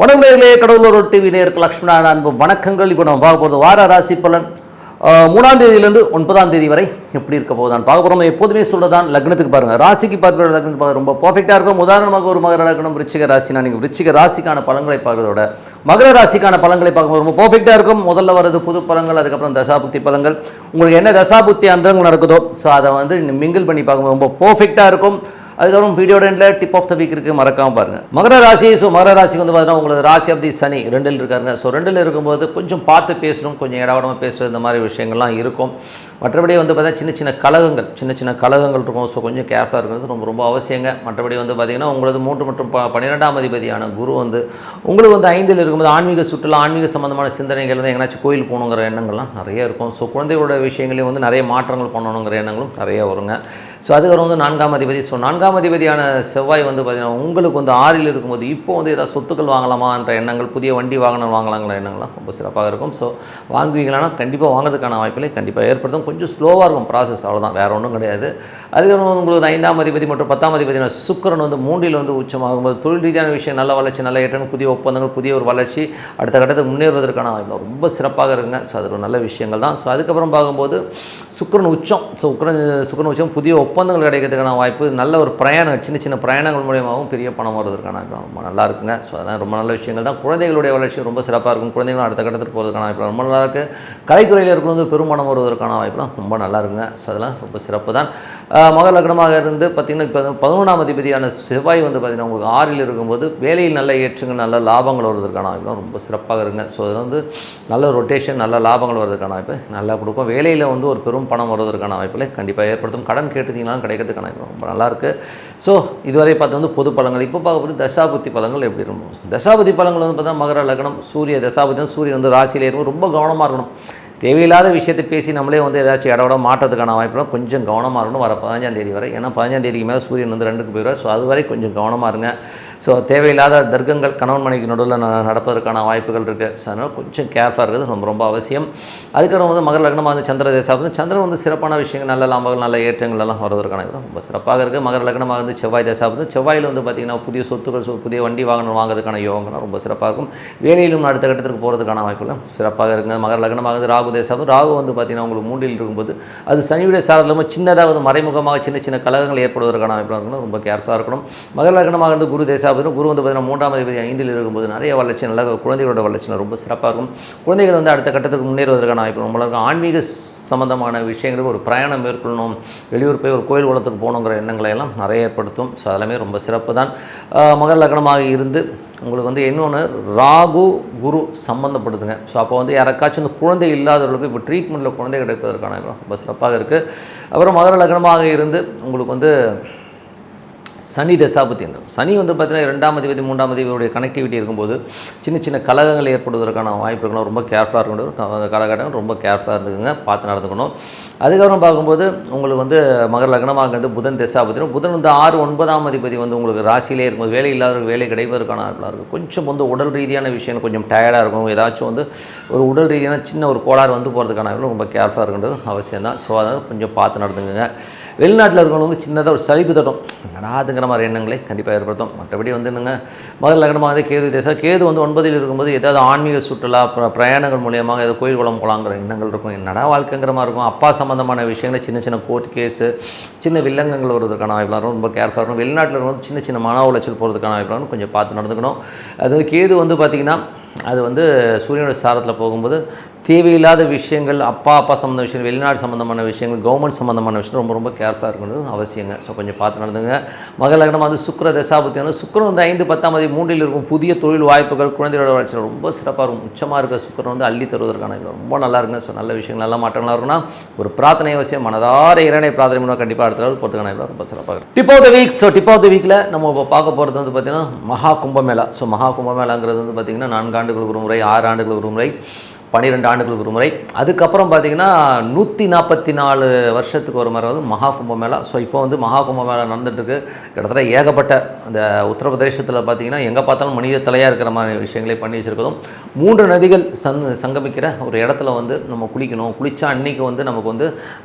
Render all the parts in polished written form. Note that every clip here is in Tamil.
வணக்கம் நேயர்களே, கடவுளூர் டிவி நேயருக்கு லக்ஷ்மணா அன்பு வணக்கங்கள். இப்போ நம்ம பார்க்க போகிறது வார ராசி பலன் 3ஆம் தேதியிலேருந்து 9ஆம் தேதி வரை எப்படி இருக்க போகுது நான் பார்க்க போகிறோம். எப்போதுமே சொல்கிறதான் லக்னத்துக்கு பாருங்கள், ராசிக்கு பார்க்குற லக்னத்துக்கு பார்க்க ரொம்ப பர்ஃபெக்டாக இருக்கும். உதாரணமாக ஒரு மகர லக்னம் விருச்சிக ராசினா நீங்கள் விருச்சிக ராசிக்கான பலன்களை பார்க்கறதோட மகர ராசிக்கான பலன்களை பார்க்கும்போது ரொம்ப பர்ஃபெக்டாக இருக்கும். முதல்ல வருது புது பலன்கள், அதுக்கப்புறம் தசாபுத்தி பலன்கள். உங்களுக்கு என்ன தசாபுத்தி அந்தரங்கள் நடக்குதோ ஸோ அதை வந்து மிங்கிள் பண்ணி பார்க்கும்போது ரொம்ப பர்ஃபெக்டாக இருக்கும். அதுக்கப்புறம் வீடியோட எண்டில் டிப் ஆஃப் த வீக் இருக்குது, மறக்காமல் பாருங்கள். மகர ராசி. ஸோ மகர ராசிக்கு வந்து பார்த்தீங்கன்னா உங்களுக்கு ராசி ஆஃப் தி சனி 2ல் இருக்காருங்க. ஸோ 2ல் இருக்கும்போது கொஞ்சம் பார்த்து பேசணும், கொஞ்சம் இடவடமாக பேசுகிறது, இந்த மாதிரி விஷயங்கள்லாம் இருக்கும். மற்றபடி வந்து பார்த்தீங்கன்னா சின்ன சின்ன கழகங்கள் இருக்கும். ஸோ கொஞ்சம் கேர்ஃபுல்லாக இருக்கிறது ரொம்ப ரொம்ப அவசியங்க. மற்றபடி வந்து பார்த்திங்கன்னா உங்களது 3 மற்றும் 12ஆம் அதிபதியான குரு வந்து உங்களுக்கு வந்து 5ல் இருக்கும்போது ஆன்மீக சுற்றுலா, ஆன்மீக சம்மந்தமான சிந்தனைகள் வந்து எங்கேனாச்சும் கோயில் போகணுங்கிற எண்ணங்கள்லாம் நிறைய இருக்கும். ஸோ குழந்தைகளோட விஷயங்களையும் வந்து நிறைய மாற்றங்கள் பண்ணணுங்கிற எண்ணங்களும் நிறைய வருங்க. ஸோ அதுக்கப்புறம் வந்து 4ஆம் அதிபதி. ஸோ 4ஆம் அதிபதியான செவ்வாய் வந்து பார்த்திங்கன்னா உங்களுக்கு வந்து 6ல் இருக்கும்போது இப்போ வந்து ஏதாவது சொத்துக்கள் வாங்கலாமான்ற எண்ணங்கள், புதிய வண்டி வாகனம் வாங்கலாங்கிற எண்ணங்கள்லாம் ரொம்ப சிறப்பாக இருக்கும். ஸோ வாங்குவீங்களானா கண்டிப்பாக வாங்குறதுக்கான வாய்ப்புகளை கண்டிப்பாக ஏற்படுத்தும். கொஞ்சம் ஸ்லோவாக இருக்கும் ப்ராசஸ், அவ்வளோதான், வேறு ஒன்றும் கிடையாது. அதுக்கப்புறம் உங்களுக்கு 5ஆம் அதிபதி மற்றும் 10ஆம் அதிபதியான சுக்கிரன் வந்து 3ல் வந்து உச்சமாகும்போது தொழில் ரீதியான விஷயம், நல்ல வளர்ச்சி, நல்ல ஏற்றங்கள், புதிய ஒப்பந்தங்கள், புதிய ஒரு வளர்ச்சி, அடுத்த கட்டத்துக்கு முன்னேறுவதற்கான வாய்ப்பு ரொம்ப சிறப்பாக இருக்குங்க. ஸோ அது ஒரு நல்ல விஷயங்கள் தான். ஸோ அதுக்கப்புறம் பார்க்கும்போது சுக்கிரன் உச்சம். ஸோ சுக்கிரன் உச்சம், புதிய ஒப்பந்தங்கள் கிடைக்கிறதுக்கான வாய்ப்பு, நல்ல ஒரு பிரயாணம், சின்ன பிரயாணங்கள் மூலியமாகவும் பெரிய பணம் வருவதற்கான ரொம்ப நல்லா இருக்குங்க. ஸோ அதெல்லாம் ரொம்ப நல்ல விஷயங்கள் தான். குழந்தைகளுடைய வளர்ச்சி ரொம்ப சிறப்பாக இருக்கும். குழந்தைகளும் அடுத்த கட்டத்துக்கு போகிறதுக்கான வாய்ப்பு ரொம்ப நல்லா இருக்குது. கலைத்துறையில் இருக்கிறது பெருமானம் வருவதற்கான வாய்ப்புலாம் ரொம்ப நல்லா இருக்குங்க. ஸோ அதெல்லாம் ரொம்ப சிறப்பு தான். மகர லக்னமாக இருந்து பார்த்திங்கன்னா இப்போ 11ஆம் அதிபதியான செவ்வாய் வந்து பார்த்திங்கன்னா உங்களுக்கு 6ல் இருக்கும்போது வேலையில் நல்ல ஏற்றங்கள், நல்ல லாபங்கள் வருவதற்கான வாய்ப்புலாம் ரொம்ப சிறப்பாக இருக்குங்க. ஸோ அது வந்து நல்ல ரொட்டேஷன், நல்ல லாபங்கள் வருவதற்கான வாய்ப்பு நல்லா கொடுக்கும். வேலையில் வந்து ஒரு பெரும் பணம் வருவதற்கான வாய்ப்புகளை கண்டிப்பாக ஏற்படுத்தும். கடன் கேட்டுத்தீங்களாலும் கிடைக்கிறதுக்கான வாய்ப்பு ரொம்ப நல்லாயிருக்கு. ஸோ இதுவரை பார்த்து வந்து பொது பலன்கள். இப்போ பார்க்கக்கூடிய தசாபுத்தி பலன்கள் எப்படி இருக்கும். தசாபுத்தி பலன்கள் வந்து பார்த்தா மகர லக்னம், சூரிய தசாபுத்தி, சூரியன் வந்து ராசியில் இருக்கும். ரொம்ப கவனமாக இருக்கணும். தேவையில்லாத விஷயத்தை பேசி நம்மளே வந்து ஏதாச்சும் இடவிட மாற்றத்துக்கான வாய்ப்புலாம் கொஞ்சம் கவனமாக இருக்கணும் வர 15ஆம் தேதி வரை. ஏன்னா 15ஆம் தேதிக்கு மேலே சூரியன் வந்து 2க்கு போயிடுவார். ஸோ அது வரை கொஞ்சம் கவனமாக இருங்க. ஸோ தேவையில்லாத தர்க்கங்கள் கணவன் மனைவிக்கு நடுவில் நடப்பதற்கான வாய்ப்புகள் இருக்குது. ஸோ அதனால் கொஞ்சம் கேர்ஃபுல்லாக இருக்கிறது ரொம்ப ரொம்ப அவசியம். அதுக்கப்புறம் வந்து மகர லக்னமாக வந்து சந்திர தேசாபுத்தி, சந்திரன் வந்து சிறப்பான விஷயங்கள், நல்ல லாபங்கள், நல்ல ஏற்றங்கள் எல்லாம் வருவதற்கான ரொம்ப சிறப்பாக இருக்குது. மகர லக்னமாக வந்து செவ்வாய் தேசாபுத்தி, செவ்வாயில் வந்து பார்த்திங்கன்னா புதிய சொத்துக்கள், புதிய வண்டி வாகனம் வாங்குறதுக்கான யோகங்கள்லாம் ரொம்ப சிறப்பாக இருக்கும். வேலையிலும் அடுத்த கட்டத்திற்கு போகிறதுக்கான வாய்ப்புகளும் சிறப்பாக இருக்குங்க. மகர லக்னமாக வந்து ராகு தேசாபுத்தி, ராகு வந்து பார்த்திங்கன்னா உங்களுக்கு 3ல் இருக்கும்போது அது சனியுடைய சாரத்தில் சின்னதாக வந்து மறைமுகமாக சின்ன கலகங்கள் ஏற்படுவதற்கான வாய்ப்பு இருக்கணும். ரொம்ப கேர்ஃபுல்லாக இருக்கணும். மகர லக்னமாக வந்து குரு தேசாபுத்தி, குரு வந்து பார்த்திங்கன்னா 3ஆம் அதிபதி 5ல் இருக்கும்போது நிறைய வளர்ச்சி, நல்ல குழந்தைகளோட வளர்ச்சி ரொம்ப சிறப்பாக இருக்கும். குழந்தைகள் வந்து அடுத்த கட்டத்துக்கு முன்னேறுவதற்கான வாய்ப்பு ரொம்ப இருக்கும். ஆன்மீக சம்பந்தமான விஷயங்களுக்கு ஒரு பிரயாணம் மேற்கொள்ளணும், வெளியூர் போய் ஒரு கோயில் குளத்துக்கு போகணுங்கிற எண்ணங்களை எல்லாம் நிறைய ஏற்படுத்தும். ஸோ அதெல்லாமே ரொம்ப சிறப்பு தான். மகர லக்னமாக இருந்து உங்களுக்கு வந்து இன்னொன்று ராகு குரு சம்மந்தப்படுதுங்க. ஸோ அப்போ வந்து யாருக்காச்சும் இந்த குழந்தை இல்லாதவர்களுக்கு இப்போ ட்ரீட்மெண்ட்டில் குழந்தை கிடைப்பதற்கான ரொம்ப சிறப்பாக இருக்குது. அப்புறம் மகர லக்னமாக இருந்து உங்களுக்கு வந்து சனி தசாபுத்தி வந்துடும். சனி வந்து பார்த்திங்கன்னா 2ஆம் அதிபதி 3ஆம் அதிபதியுடைய கனெக்டிவிட்டி இருக்கும்போது சின்ன கலகங்கள் ஏற்படுவதற்கான வாய்ப்பு இருக்கணும். ரொம்ப கேர்ஃபுல்லாக இருக்கணும். காலகட்டங்கள் ரொம்ப கேர்ஃபுல்லாக இருந்துக்குங்க, பார்த்து நடந்துக்கணும். அதுக்கப்புறம் பார்க்கும்போது உங்களுக்கு வந்து மகர லக்னமாக இருந்து புதன் தசாபுத்தி, புதன் வந்து 6, 9ஆம் அதிபதி வந்து உங்களுக்கு ராசியிலே இருக்கும்போது வேலை இல்லாதவர்கள் வேலை கிடைப்பதற்கான வாய்ப்பாக இருக்கும். கொஞ்சம் வந்து உடல் ரீதியான விஷயங்கள் கொஞ்சம் டயர்டாக இருக்கும். ஏதாச்சும் வந்து ஒரு உடல் ரீதியான சின்ன ஒரு கோளாறு வந்து போகிறதுக்கான ரொம்ப கேர்ஃபுல்லாக இருக்கின்றது அவசியம் தான். ஸோ அதனால் கொஞ்சம் பார்த்து நடந்துக்குங்க. வெளிநாட்டில் இருக்கிறவங்க வந்து சின்னதாக ஒரு சளிப்பு தட்டும் நடாதுங்கிற மாதிரி எண்ணங்களை கண்டிப்பாக ஏற்படுத்தும். மற்றபடி வந்து என்னங்க மகர லக்னமாக வந்து கேது தேசம், கேது வந்து 9ல் இருக்கும்போது ஏதாவது ஆன்மீக சுற்றுலா பிரயாணங்கள் மூலியமாக ஏதோ கோயில் குளம் போகலாங்கிற எண்ணங்கள் இருக்கும். என்னடா வாழ்க்கைங்கிற மாதிரி இருக்கும். அப்பா சம்மந்தமான விஷயங்கள், சின்ன கோர்ட் கேஸு, சின்ன வில்லங்கங்கள் வருவதற்கான வாய்ப்புலாம் ரொம்ப கேர்ஃபுல்லாக இருக்கும். வெளிநாட்டில் இருக்கும்போது சின்ன மன உளைச்சல் போகிறதுக்கான வாய்ப்புலாம் கொஞ்சம் பார்த்து நடந்துக்கணும். அது கேது வந்து பார்த்திங்கன்னா அது வந்து சூரியனோட சாரத்தில் போகும்போது தேவையில்லாத விஷயங்கள், அப்பா சம்மந்த விஷயங்கள், வெளிநாடு சம்மந்தமான விஷயங்கள், கவர்மெண்ட் சம்மந்தமான விஷயம் ரொம்ப கேர்ஃபுல்லாக இருக்கணும் அவசியங்க. ஸோ கொஞ்சம் பார்த்து நடந்துங்க. மகர லக்னமாக வந்து சுக்கிர தசாபுத்தி வந்து சுக்கிரன் வந்து 5, 10ஆம் அதிபதி 3ல் இருக்கும். புதிய தொழில் வாய்ப்புகள், குழந்தையோட வளர்ச்சி ரொம்ப சிறப்பாக இருக்கும். உச்சமாக இருக்கிற சுக்கிரன் வந்து அள்ளி தருவதற்கான ரொம்ப நல்லா இருக்குங்க. ஸோ நல்ல விஷயங்கள், நல்ல மாற்றங்களாக இருக்குன்னா ஒரு பிரார்த்தனை அவசியம். மனதார இறைவனை பிரார்த்தனை பண்ணால் கண்டிப்பாக அடுத்த நாள் போகிறதுக்கான ரொம்ப சிறப்பாக இருக்கும். Tip of the week. So tip of the வீக்கில் நம்ம இப்போ பார்க்க போகிறது வந்து பார்த்திங்கன்னா மகா கும்பமேளா. ஸோ மகா கும்பமேளாங்கிறது வந்து பார்த்திங்கன்னா 4 ஆண்டுகளுக்கு ஒரு முறை, 6 ஆண்டுகளுக்கு ஒரு முறை 12 ஆண்டுகளுக்கு ஒரு முறை. அதுக்கப்புறம் பார்த்தீங்கன்னா 144 வருஷத்துக்கு ஒரு முறை வந்து மகா கும்பமேளா. ஸோ இப்போ வந்து மகா கும்பமேளா நடந்துட்டுருக்கு. கிட்டத்தட்ட ஏகப்பட்ட அந்த உத்தரப்பிரதேசத்தில் பார்த்தீங்கன்னா எங்கே பார்த்தாலும் மனித தலையாக இருக்கிற மாதிரி விஷயங்களே பண்ணி வச்சுருக்கதும், 3 நதிகள் சங்கமிக்கிற ஒரு இடத்துல வந்து நம்ம குளிக்கணும். குளித்தா அன்றைக்கி வந்து நமக்கு வந்து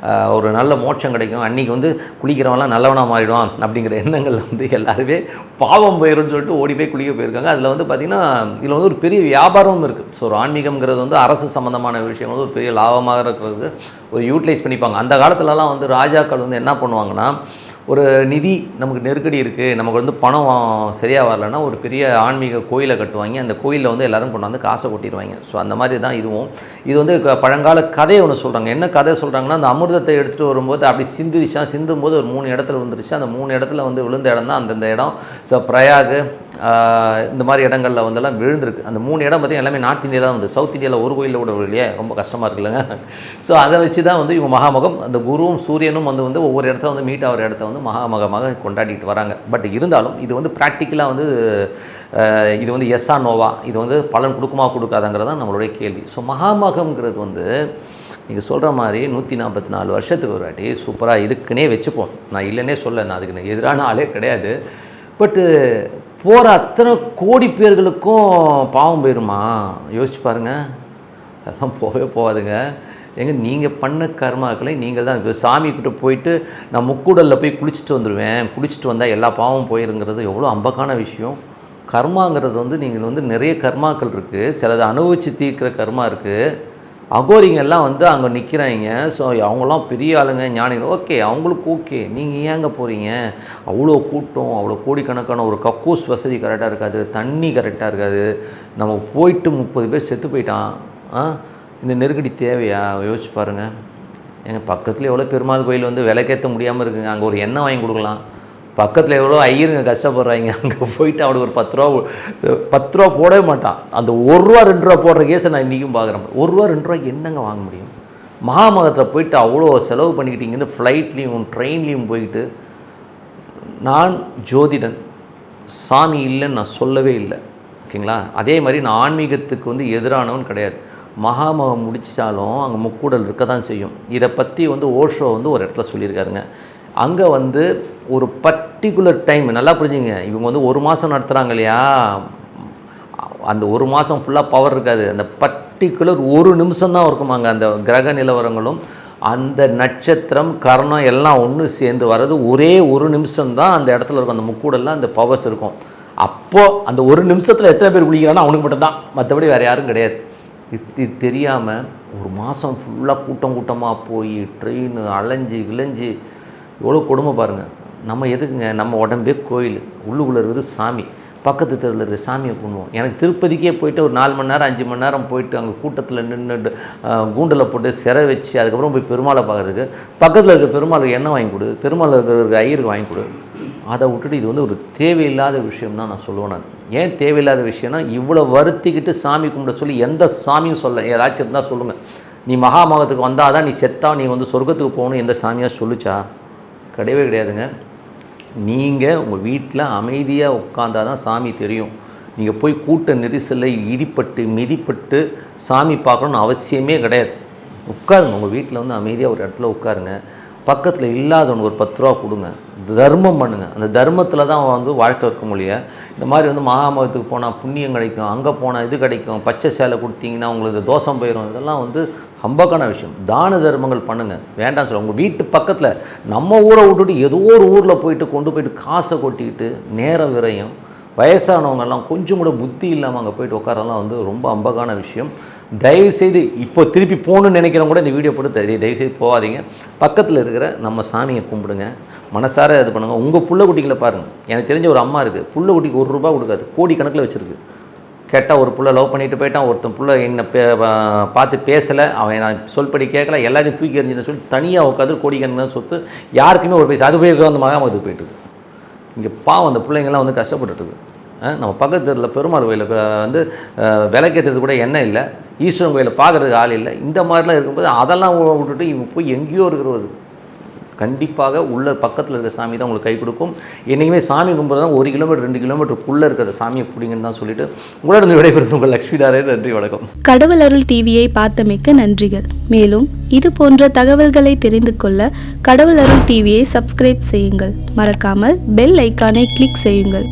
ஒரு நல்ல மோட்சம் கிடைக்கும், அன்றைக்கி வந்து குளிக்கிறவங்களாம் நல்லவனாக மாறிடுவான் அப்படிங்கிற எண்ணங்கள் வந்து எல்லாருமே பாவம் போயிடும்னு சொல்லிட்டு ஓடி போய் குளிக்க போயிருக்காங்க. அதில் வந்து பார்த்திங்கன்னா இதில் வந்து ஒரு பெரிய வியாபாரமும் இருக்குது. ஸோ ஒரு ஆன்மீகம்ங்கிறது வந்து அரசு சம்மந்தமான விஷயங்கள் ஒரு பெரிய லாபமாக இருக்கிறது ஒரு யூட்டிலைஸ் பண்ணிப்பாங்க. அந்த காலத்துலலாம் வந்து ராஜாக்கள் வந்து என்ன பண்ணுவாங்கன்னா, ஒரு நிதி நமக்கு நெருக்கடி இருக்குது, நமக்கு வந்து பணம் சரியாக வரலன்னா ஒரு பெரிய ஆன்மீக கோயிலை கட்டுவாங்க. அந்த கோயிலில் வந்து எல்லோரும் கொண்டாந்து காசை கொட்டிடுவாங்க. ஸோ அந்த மாதிரி தான் இதுவும். இது வந்து பழங்கால கதையை ஒன்று சொல்கிறாங்க. என்ன கதை சொல்கிறாங்கன்னா, அந்த அமிர்தத்தை எடுத்துகிட்டு வரும்போது அப்படி சிந்தும்போது ஒரு 3 இடத்துல விழுந்துருச்சு. அந்த 3 இடத்துல வந்து விழுந்த இடம் தான் அந்தந்த இடம். ஸோ பிரயாகு இந்த மாதிரி இடங்களில் வந்தெல்லாம் விழுந்திருக்கு. அந்த 3 இடம் பார்த்திங்கன்னா எல்லாமே நார்த் இந்தியா தான் வந்து, சவுத் இந்தியாவில் ஒரு கோயிலில் கூட இல்லையே, ரொம்ப கஷ்டமாக இருக்குல்லங்க. ஸோ அதை வச்சு தான் வந்து இவங்க மகாமகம், அந்த குருவும் சூரியனும் வந்து ஒவ்வொரு இடத்துல வந்து மீட் ஆகிற இடத்த வந்து மகாமகமாக கொண்டாடிட்டு வராங்க. பட் இருந்தாலும் இது வந்து ப்ராக்டிக்கலாக வந்து இது வந்து எஸ்ஸா நோவா, இது வந்து பலன் கொடுக்குமா கொடுக்காதங்கிறது தான் நம்மளுடைய கேள்வி. ஸோ மகாமகம்ங்கிறது வந்து நீங்கள் சொல்கிற மாதிரி 144 வருஷத்துக்கு ஒரு வாட்டி சூப்பராக இருக்குன்னே வச்சுப்போம். நான் இல்லைன்னே சொல்ல, நான் அதுக்கு எதிரான ஆளே கிடையாது. பட்டு போகிற அத்தனை கோடி பேர்களுக்கும் பாவம் போயிருமா? யோசிச்சு பாருங்கள். அதெல்லாம் போகாதுங்க. ஏங்க நீங்கள் பண்ண கர்மாக்களை நீங்கள் தான். இப்போ சாமிக்கிட்ட போயிட்டு நான் முக்கூடலில் போய் குளிச்சுட்டு வந்துடுவேன், குளிச்சுட்டு வந்தால் எல்லா பாவம் போயிருங்கிறது எவ்வளோ அம்பக்கான விஷயம். கர்மாங்கிறது வந்து நீங்கள் வந்து நிறைய கர்மாக்கள் இருக்குது. சிலது அனுபவித்து தீர்க்கிற கர்மா இருக்குது. அகோரிங்கெல்லாம் வந்து அங்கே நிற்கிறாங்க. ஸோ அவங்களாம் பெரிய ஆளுங்க, ஞானிகள். ஓகே, அவங்களுக்கு ஓகே. நீங்கள் ஏங்க போகிறீங்க? அவ்வளோ கூட்டம், அவ்வளோ கோடிக்கணக்கான ஒரு கக்கூஸ் வசதி கரெக்டாக இருக்காது, தண்ணி கரெக்டாக இருக்காது. நம்ம போயிட்டு 30 பேர் செத்து போயிட்டான். இந்த நெருக்கடி தேவையா? யோசிச்சு பாருங்கள். எங்கள் பக்கத்தில் எவ்வளோ பெருமாள் கோயில் வந்து விலைக்கேற்ற முடியாமல் இருக்குங்க. அங்கே ஒரு எண்ணெய் வாங்கி கொடுக்கலாம். பக்கத்தில் எவ்வளோ ஐயருங்க கஷ்டப்படுறாங்க. அங்கே போயிட்டு அவனுக்கு ஒரு 10 ரூபா போடவே மாட்டான். அந்த 1 ரூபா 2 ரூபா போடுற கேஸை நான் இன்றைக்கும் பார்க்குறேன். 1 ரூபா 2 ரூபாய்க்கு என்னங்க வாங்க முடியும்? மகாமகத்தில் போயிட்டு அவ்வளோ செலவு பண்ணிக்கிட்டு இங்கேருந்து ஃப்ளைட்லேயும் ட்ரெயின்லேயும் போயிட்டு, நான் ஜோதிடன், சாமி இல்லைன்னு நான் சொல்லவே இல்லை, ஓகேங்களா? அதே மாதிரி நான் ஆன்மீகத்துக்கு வந்து எதிரானவன் கிடையாது. மகாமகம் முடிச்சாலும் அங்கே முக்கூடல் இருக்க தான் செய்யும். இதை பற்றி வந்து ஓஷோ வந்து ஒரு இடத்துல சொல்லியிருக்காருங்க. அங்கே வந்து ஒரு பர்டிகுலர் டைம், நல்லா புரிஞ்சுங்க, இவங்க வந்து 1 மாதம் நடத்துகிறாங்க இல்லையா, அந்த 1 மாதம் ஃபுல்லாக பவர் இருக்காது. அந்த பர்டிகுலர் 1 நிமிஷம் தான் இருக்குமாங்க. அந்த கிரக நிலவரங்களும் அந்த நட்சத்திரம் கரணம் எல்லாம் ஒன்று சேர்ந்து வர்றது ஒரே 1 நிமிஷம் தான் அந்த இடத்துல இருக்கும். அந்த முக்கூடெல்லாம் அந்த பவர்ஸ் இருக்கும். அப்போது அந்த 1 நிமிஷத்தில் எத்தனை பேர் குளிக்கிறான்னா அவனுக்கு மட்டும்தான், மற்றபடி வேறு யாரும் கிடையாது. இது தெரியாமல் 1 மாதம் ஃபுல்லாக கூட்டமாக போய் ட்ரெயின் அலைஞ்சி கிளைஞ்சி எவ்வளோ கொடுமை பாருங்கள். நம்ம எதுக்குங்க? நம்ம உடம்பே கோயில், உள்ளுக்குள்ளே இருக்குது சாமி, பக்கத்து தெருவில் இருக்கிற சாமியை கும்பிடுவோம். எனக்கு திருப்பதிக்கே போயிட்டு ஒரு 4 மணி நேரம் 5 மணி நேரம் போயிட்டு அங்கே கூட்டத்தில் நின்றுட்டு கூண்டில் போட்டு சிறை வச்சு அதுக்கப்புறம் போய் பெருமாளை பார்க்குறதுக்கு பக்கத்தில் இருக்க பெருமாளுக்கு எண்ணெய் வாங்கி கொடு, பெருமாள் இருக்கிற ஐயருக்கு வாங்கி கொடு. அதை விட்டுட்டு இது வந்து ஒரு தேவையில்லாத விஷயம் தான் நான் சொல்லுவேன். நான் ஏன் தேவையில்லாத விஷயம்னா, இவ்வளோ வருத்திக்கிட்டு சாமி கும்பிட சொல்லி எந்த சாமியும் சொல்ல, ஏதாச்சும் இருந்தால் சொல்லுங்கள். நீ மகாமகத்துக்கு வந்தால் தான் நீ செத்தா நீ வந்து சொர்க்கத்துக்கு போகணும் எந்த சாமியாக சொல்லிச்சா? கிடையவே கிடையாதுங்க. நீங்கள் உங்கள் வீட்டில் அமைதியாக உட்காந்தா தான் சாமி தெரியும். நீங்கள் போய் கூட்ட நெரிசலில் இடிப்பட்டு மிதிப்பட்டு சாமி பார்க்கணுன்னு அவசியமே கிடையாது. உட்காருங்க, உங்கள் வீட்டில் வந்து அமைதியாக ஒரு இடத்துல உட்காருங்க. பக்கத்தில் இல்லாதவனுக்கு ஒரு 10 ரூபா கொடுங்க, தர்மம் பண்ணுங்கள். அந்த தர்மத்தில் தான் வந்து வாழ்க்கை இருக்க முடியும். இந்த மாதிரி வந்து மகாமகத்துக்கு போனால் புண்ணியம் கிடைக்கும், அங்கே போனால் இது கிடைக்கும், பச்சை சேலை கொடுத்தீங்கன்னா உங்களுக்கு தோஷம் போயிடும். இதெல்லாம் வந்து ஹம்பக்கான விஷயம். தான தர்மங்கள் பண்ணுங்கள், வேண்டாம்னு சொல்ல. உங்கள் வீட்டு பக்கத்தில் நம்ம ஊரை விட்டுட்டு ஏதோ ஒரு ஊரில் கொண்டு போயிட்டு காசை கொட்டிக்கிட்டு நேரம் விரையும். வயசானவங்கெல்லாம் கொஞ்சம் கூட புத்தி இல்லாமல் அங்கே போயிட்டு உட்காரலாம் வந்து ரொம்ப அம்பகான விஷயம். தயவுசெய்து இப்போ திருப்பி போகணுன்னு நினைக்கிறவங்க கூட இந்த வீடியோ போட்டு தயவுசெய்து போகாதீங்க. பக்கத்தில் இருக்கிற நம்ம சாமியை கும்பிடுங்க, மனசார இது பண்ணுங்கள். உங்கள் புள்ள குட்டிகளை பாருங்கள். எனக்கு தெரிஞ்ச ஒரு அம்மா இருக்குது, புள்ள குட்டிக்கு 1 ரூபா கொடுக்காது, கோடி கணக்கில் வச்சுருக்கு. கேட்டால் ஒரு புள்ள லவ் பண்ணிட்டு போயிட்டான், ஒருத்தன் புள்ள என்னை பார்த்து பேசலை, அவன் நான் சொல்படி கேட்கல, எல்லாத்தையும் தூக்கி எறிஞ்சுன்னு சொல்லி தனியாக உட்காந்து கோடிக்கணக்கான சொத்து, யாருக்குமே ஒரு பைசா. அது போய் வந்து மகாமகத்துக்கு போயிட்டுருக்கு. இங்கே பாவம் அந்த பிள்ளைங்கள்லாம் வந்து கஷ்டப்பட்டுருக்கு. நம்ம பக்கத்தில் பெருமாள் கோயிலுக்கு வந்து விளக்கேற்றது கூட எண்ணெய் இல்லை, ஈஸ்வரன் கோயிலை பார்க்குறதுக்கு ஆள் இல்லை. இந்த மாதிரிலாம் இருக்கும்போது அதெல்லாம் விட்டுட்டு இவங்க போய் எங்கேயோ இருக்கிறது கண்டிப்பாக உள்ள பக்கத்தில் இருக்கிற சாமி தான் உங்களுக்கு கை கொடுக்கும். என்றைக்குமே சாமி கும்பிட்றதா 1 கிலோமீட்டர் 2 கிலோமீட்டருக்குள்ளே இருக்கிற சாமியை பிடிங்கன்னு தான் சொல்லிட்டு உங்களிடம் விடைபெறுது உங்கள் லக்ஷ்மி நாராயணன். நன்றி, வணக்கம். கடவுள் அருள் டிவியை பார்த்தமைக்க நன்றிகள். மேலும் இது போன்ற தகவல்களை தெரிந்து கொள்ள கடவுள் அருள் டிவியை சப்ஸ்கிரைப் செய்யுங்கள். மறக்காமல் பெல் ஐக்கானை கிளிக் செய்யுங்கள்.